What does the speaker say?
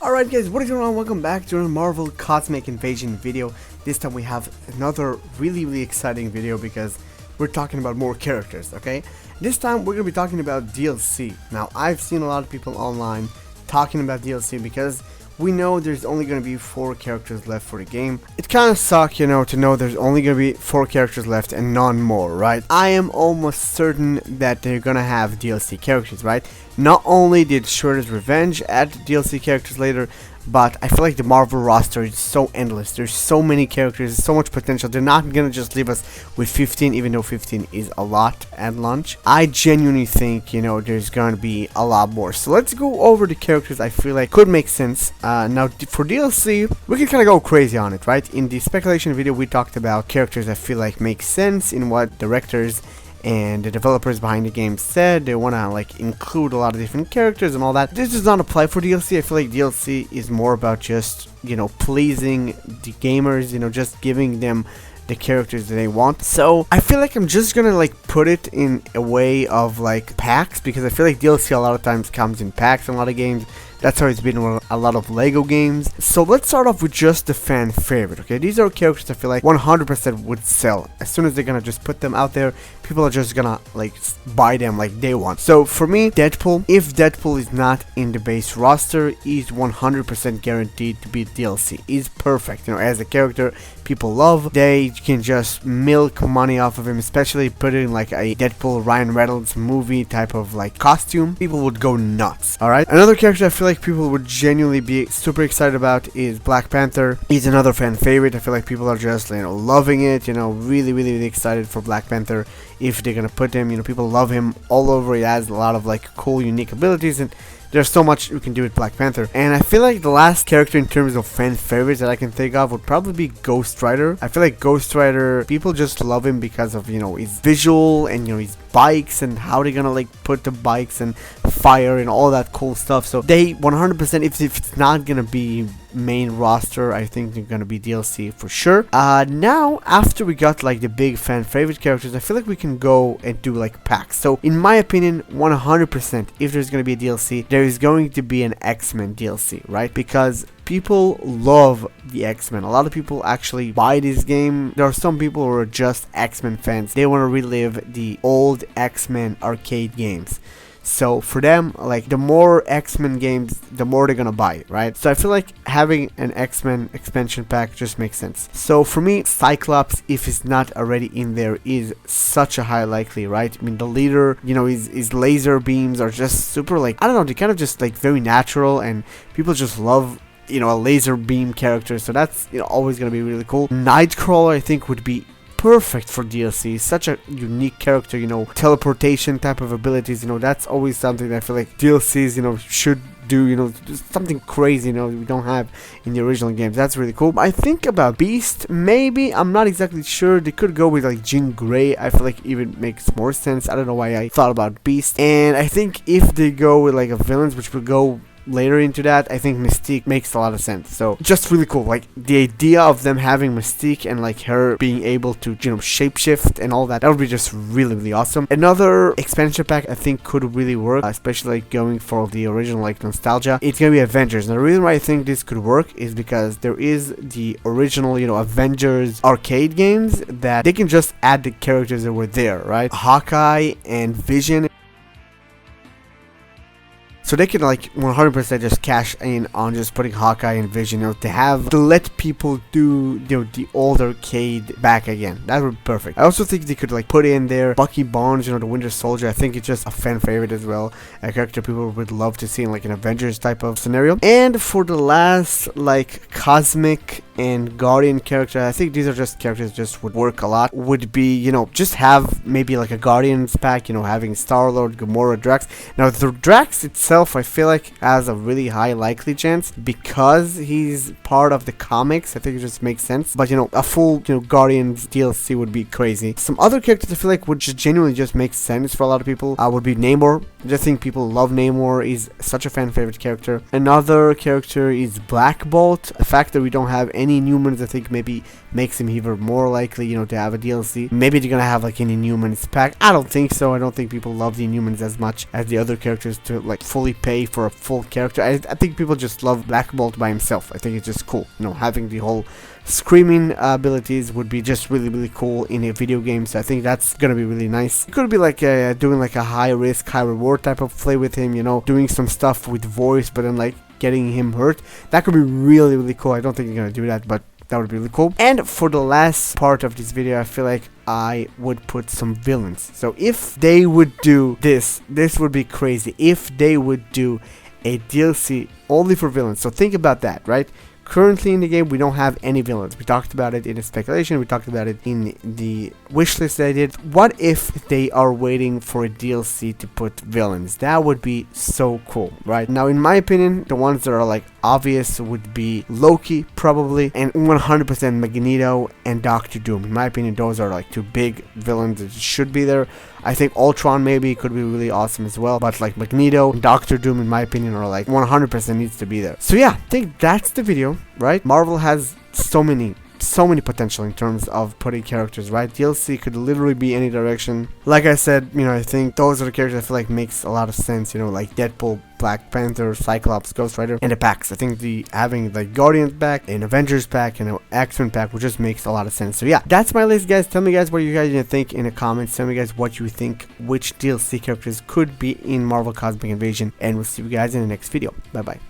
Alright guys, what is going on? Welcome back to a Marvel Cosmic Invasion video. This time we have another really exciting video because we're talking about more characters, okay? This time we're going to be talking about DLC. Now I've seen a lot of people online talking about DLC because we know there's only going to be 4 characters left for the game. It kind of sucks, you know, to know there's only going to be 4 characters left and none more, right? I am almost certain that they're going to have DLC characters, right? Not only did Shredder's Revenge add DLC characters later, but I feel like the Marvel roster is so endless. There's so many characters, so much potential. They're not gonna just leave us with 15, even though 15 is a lot at launch. I genuinely think, you know, there's gonna be a lot more. So let's go over the characters I feel like could make sense. Now for DLC, we can kind of go crazy on it, right? In the speculation video, we talked about characters I feel like make sense in what directors and the developers behind the game said. They want to like include a lot of different characters and all that. This does not apply for DLC. I feel like DLC is more about just, you know, pleasing the gamers, you know, just giving them the characters that they want. So I feel like I'm just gonna like put it in a way of like packs, because I feel like DLC a lot of times comes in packs in a lot of games. That's how it's been with a lot of Lego games. So let's start off with just the fan favorite, okay? These are characters I feel like 100% would sell. As soon as they're gonna just put them out there, people are just gonna like buy them like day one. So for me, Deadpool, if Deadpool is not in the base roster, is 100% guaranteed to be DLC. He's perfect, you know, as a character people love. They can just milk money off of him, especially put in like a Deadpool Ryan Reynolds movie type of like costume. People would go nuts. Alright, another character I feel like people would genuinely be super excited about is Black Panther. He's another fan favorite. I feel like people are just, you know, loving it, you know, really excited for Black Panther. If they're gonna put him, you know, people love him all over. He has a lot of like cool unique abilities, and there's so much you can do with Black Panther. And I feel like the last character in terms of fan favorites that I can think of would probably be Ghost Rider. I feel like Ghost Rider, people just love him because of, you know, his visual and, you know, his bikes and how they're gonna like put the bikes and fire and all that cool stuff. So they 100%, if it's not gonna be main roster, I think they're gonna be DLC for sure. Now after we got like the big fan favorite characters, I feel like we can go and do like packs. So in my opinion, 100%, if there's gonna be a DLC, there is going to be an X-Men DLC, right? Because people love the X-Men. A lot of people actually buy this game. There are some people who are just X-Men fans. They want to relive the old X-Men arcade games. So for them, like, the more X-Men games, the more they're gonna buy it, right? So I feel like having an X-Men expansion pack just makes sense. So for me, Cyclops, if it's not already in there, is such a high likely, right? I mean, the leader, you know, his laser beams are just super, like, I don't know, they kind of just like very natural, and people just love, you know, a laser beam character. So that's, you know, always gonna be really cool. Nightcrawler, I think, would be perfect for DLC. Such a unique character, you know, teleportation type of abilities, you know, that's always something that I feel like DLCs, you know, should do, you know, something crazy, you know, we don't have in the original games. That's really cool. I think about Beast, maybe, I'm not exactly sure. They could go with like Jean Grey. I feel like even makes more sense. I don't know why I thought about Beast. And I think if they go with like a villains, which will go later into that, I think Mystique makes a lot of sense. So just really cool, like the idea of them having Mystique and like her being able to, you know, shapeshift and all that, that would be just really awesome. Another expansion pack I think could really work, especially like going for the original like nostalgia. It's gonna be Avengers. And the reason why I think this could work is because there is the original, you know, Avengers arcade games that they can just add the characters that were there, right? Hawkeye and Vision. So they can like 100% just cash in on just putting Hawkeye and Vision, you know, to let people do, you know, the old arcade back again. That would be perfect. I also think they could like put in there Bucky Barnes, you know, the Winter Soldier. I think it's just a fan favorite as well, a character people would love to see in like an Avengers type of scenario. And for the last like Cosmic and Guardian character, I think these are just characters just would work a lot, would be, you know, just have maybe like a Guardians pack, you know, having Star-Lord, Gamora, Drax. Now the Drax itself, I feel like has a really high likely chance because he's part of the comics. I think it just makes sense. But, you know, a full, you know, Guardians DLC would be crazy. Some other characters I feel like would just genuinely just make sense for a lot of people would be Namor. I just think people love Namor. He's such a fan favorite character. Another character is Black Bolt. The fact that we don't have any any Inhumans, I think maybe makes him even more likely, you know, to have a DLC. Maybe they're gonna have like an Inhumans pack. I don't think so. I don't think people love the Inhumans as much as the other characters to like fully pay for a full character. I think people just love Black Bolt by himself. I think it's just cool, you know, having the whole screaming abilities would be just really cool in a video game. So I think that's gonna be really nice. It could be like doing like a high risk high reward type of play with him, you know, doing some stuff with voice but then like getting him hurt. That could be really cool. I don't think you're gonna do that, but that would be really cool. And for the last part of this video, I feel like I would put some villains. So if they would do this would be crazy. If they would do a DLC only for villains. So think about that, right? Currently in the game, we don't have any villains. We talked about it in the speculation. We talked about it in the wish list that I did. What if they are waiting for a DLC to put villains? That would be so cool, right? Now, in my opinion, the ones that are like obvious would be Loki, probably, and 100% Magneto and Doctor Doom. In my opinion, those are like two big villains that should be there. I think Ultron maybe could be really awesome as well, but like Magneto and Doctor Doom, in my opinion, are like 100% needs to be there. So yeah, I think that's the video, right? Marvel has so many potential in terms of putting characters, right? DLC could literally be any direction. Like I said, you know, I think those are the characters I feel like makes a lot of sense, you know, like Deadpool, Black Panther, Cyclops, Ghost Rider, and the packs. I think having the Guardians pack, an Avengers pack, and an X-Men pack, which just makes a lot of sense. So yeah, that's my list, guys. Tell me guys what you guys think in the comments. Tell me guys what you think, which DLC characters could be in Marvel Cosmic Invasion, and we'll see you guys in the next video. Bye bye.